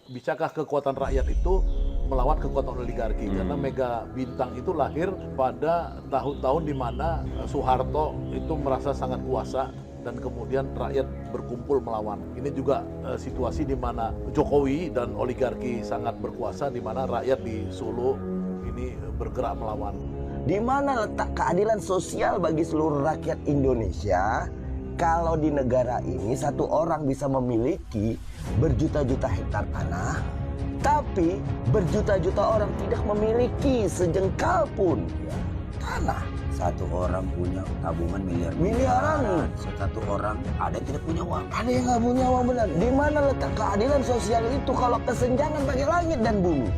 bisakah kekuatan rakyat itu melawan kekuatan oligarki? Karena Mega Bintang itu lahir pada tahun-tahun di mana Soeharto itu merasa sangat kuasa dan kemudian rakyat berkumpul melawan. Ini juga situasi di mana Jokowi dan oligarki sangat berkuasa, di mana rakyat di Solo ini bergerak melawan. Di mana letak keadilan sosial bagi seluruh rakyat Indonesia kalau di negara ini satu orang bisa memiliki berjuta-juta hektar tanah, tapi berjuta-juta orang tidak memiliki sejengkal pun tanah. Satu orang punya tabungan Miliaran. Satu orang ada yang tidak punya uang. Ada yang nggak punya uang, benar. Di mana letak keadilan sosial itu kalau kesenjangan bagi langit dan bumi?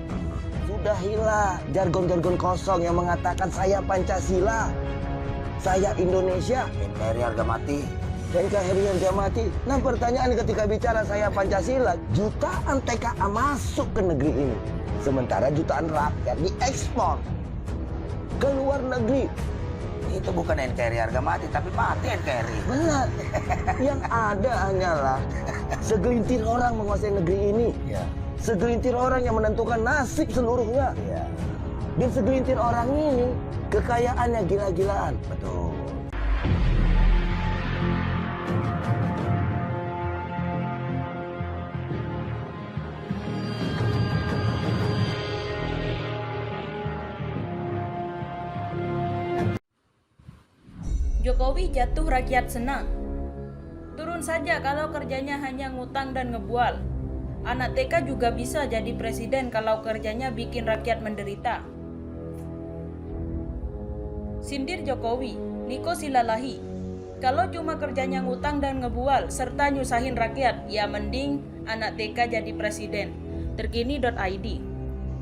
Sudahilah jargon-jargon kosong yang mengatakan saya Pancasila, saya Indonesia, NKRI harga mati. NKRI harga mati. Nah, pertanyaan ketika bicara saya Pancasila, jutaan TKA masuk ke negeri ini, sementara jutaan rakyat diekspor ke luar negeri. Itu bukan NKRI harga mati, tapi mati NKRI. Benar. Yang ada hanyalah segelintir orang menguasai negeri ini. Ya. Segelintir orang yang menentukan nasib seluruhnya. Ya. Dan segelintir orang ini kekayaannya gila-gilaan. Betul. Jokowi jatuh rakyat senang. Turun saja kalau kerjanya hanya ngutang dan ngebual. Anak TK juga bisa jadi presiden kalau kerjanya bikin rakyat menderita. Sindir Jokowi, Niko Silalahi. Kalau cuma kerjanya ngutang dan ngebual serta nyusahin rakyat, ya mending anak TK jadi presiden. Terkini.id.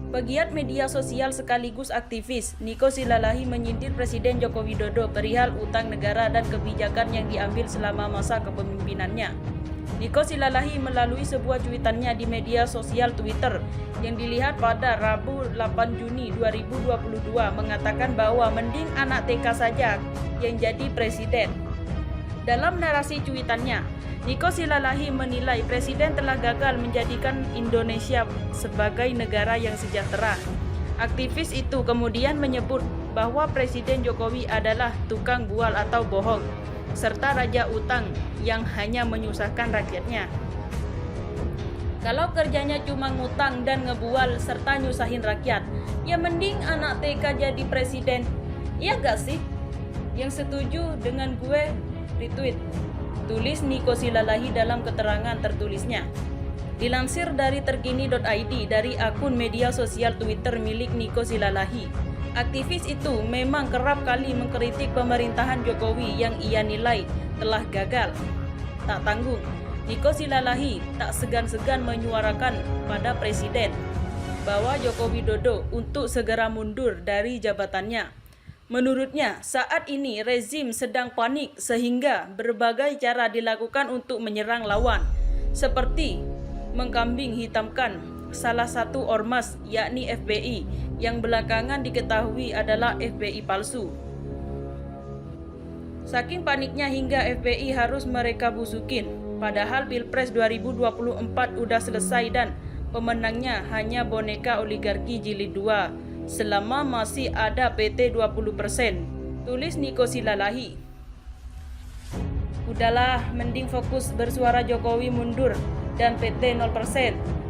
Pegiat media sosial sekaligus aktivis, Niko Silalahi menyindir Presiden Joko Widodo perihal utang negara dan kebijakan yang diambil selama masa kepemimpinannya. Niko Silalahi melalui sebuah cuitannya di media sosial Twitter yang dilihat pada Rabu 8 Juni 2022 mengatakan bahwa mending anak TK saja yang jadi presiden. Dalam narasi cuitannya, Niko Silalahi menilai Presiden telah gagal menjadikan Indonesia sebagai negara yang sejahtera. Aktivis itu kemudian menyebut bahwa Presiden Jokowi adalah tukang bual atau bohong, serta raja utang yang hanya menyusahkan rakyatnya. Kalau kerjanya cuma ngutang dan ngebual serta nyusahin rakyat, ya mending anak TK jadi presiden. Iya gak sih? Yang setuju dengan gue, retweet. Tulis Niko Silalahi dalam keterangan tertulisnya. Dilansir dari terkini.id dari akun media sosial Twitter milik Niko Silalahi, aktivis itu memang kerap kali mengkritik pemerintahan Jokowi yang ia nilai telah gagal. Tak tanggung, Niko Silalahi tak segan-segan menyuarakan pada Presiden bahwa Joko Widodo untuk segera mundur dari jabatannya. Menurutnya, saat ini rezim sedang panik sehingga berbagai cara dilakukan untuk menyerang lawan, seperti mengkambing hitamkan salah satu ormas yakni FPI yang belakangan diketahui adalah FPI palsu. Saking paniknya hingga FPI harus mereka busukin, padahal Pilpres 2024 udah selesai dan pemenangnya hanya boneka oligarki jilid 2. Selama masih ada PT 20%, tulis Niko Silalahi. Udahlah, mending fokus bersuara Jokowi mundur dan PT 0%.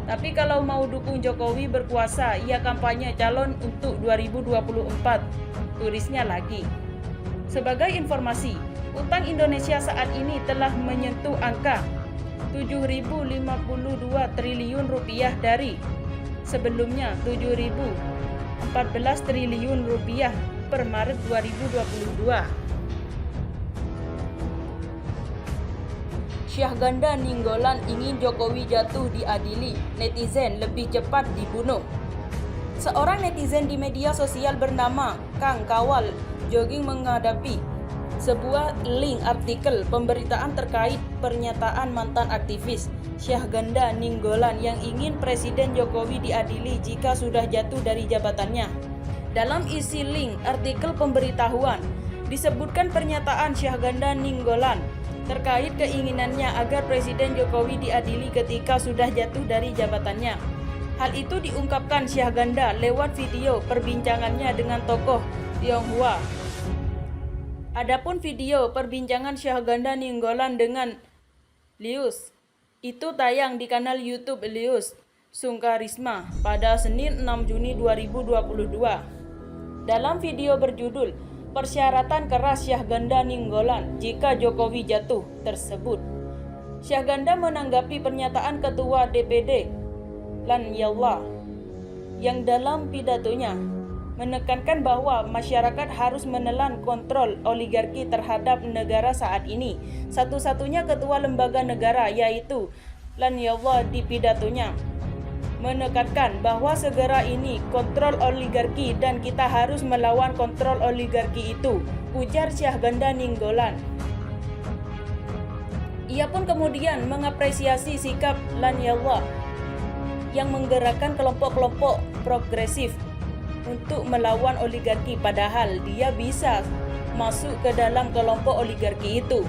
Tapi kalau mau dukung Jokowi berkuasa, ia kampanye calon untuk 2024, tulisnya lagi. Sebagai informasi, utang Indonesia saat ini telah menyentuh angka 7.052 triliun rupiah dari sebelumnya 7.014 triliun rupiah per Maret 2022. Syahganda Ninggolan ingin Jokowi jatuh diadili, netizen lebih cepat dibunuh. Seorang netizen di media sosial bernama Kang Kawal jogging menghadapi sebuah link artikel pemberitaan terkait pernyataan mantan aktivis Syahganda Ninggolan yang ingin Presiden Jokowi diadili jika sudah jatuh dari jabatannya. Dalam isi link artikel pemberitahuan disebutkan pernyataan Syahganda Ninggolan terkait keinginannya agar Presiden Jokowi diadili ketika sudah jatuh dari jabatannya. Hal itu diungkapkan Syahganda lewat video perbincangannya dengan tokoh Tionghoa. Adapun video perbincangan Syahganda Nainggolan dengan Lius itu tayang di kanal YouTube Lius Sungkarisma pada Senin 6 Juni 2022. Dalam video berjudul "Persyaratan keras Syahganda Nainggolan jika Jokowi jatuh" tersebut, Syahganda menanggapi pernyataan Ketua DPD Lanyala yang dalam pidatonya menekankan bahwa masyarakat harus menelan kontrol oligarki terhadap negara saat ini. Satu-satunya ketua lembaga negara, yaitu Lanyala, di pidatonya menekankan bahwa segera ini kontrol oligarki dan kita harus melawan kontrol oligarki itu, ujar Syahganda Nainggolan. Ia pun kemudian mengapresiasi sikap Lanyala yang menggerakkan kelompok-kelompok progresif untuk melawan oligarki, padahal dia bisa masuk ke dalam kelompok oligarki itu.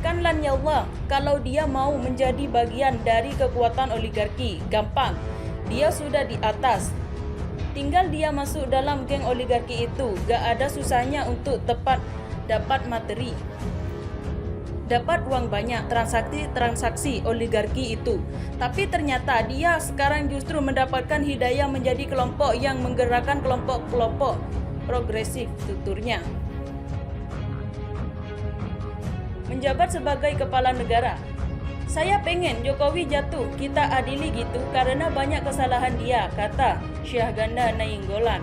Kan Lanyala, kalau dia mau menjadi bagian dari kekuatan oligarki, gampang. Dia sudah di atas. Tinggal dia masuk dalam geng oligarki itu, gak ada susahnya untuk dapat materi. Dapat uang banyak, transaksi oligarki itu. Tapi ternyata dia sekarang justru mendapatkan hidayah menjadi kelompok yang menggerakkan kelompok-kelompok progresif tuturnya. Menjabat sebagai kepala negara, saya pengen Jokowi jatuh, kita adili gitu karena banyak kesalahan dia, kata Syahganda Nainggolan.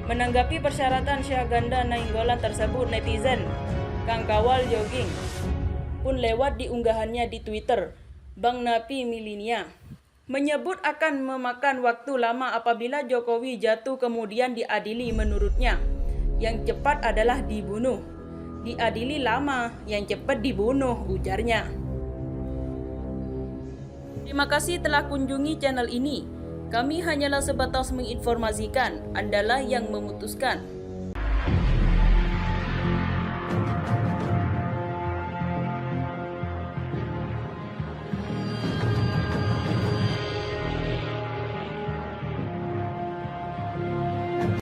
Menanggapi persyaratan Syahganda Nainggolan tersebut, netizen Kang Kawal Jogging pun lewat di unggahannya di Twitter, Bang Napi Milinia menyebut akan memakan waktu lama apabila Jokowi jatuh kemudian diadili. Menurutnya, yang cepat adalah dibunuh. Diadili lama, yang cepat dibunuh, ujarnya. Terima kasih telah kunjungi channel ini. Kami hanyalah sebatas menginformasikan, Andalah yang memutuskan.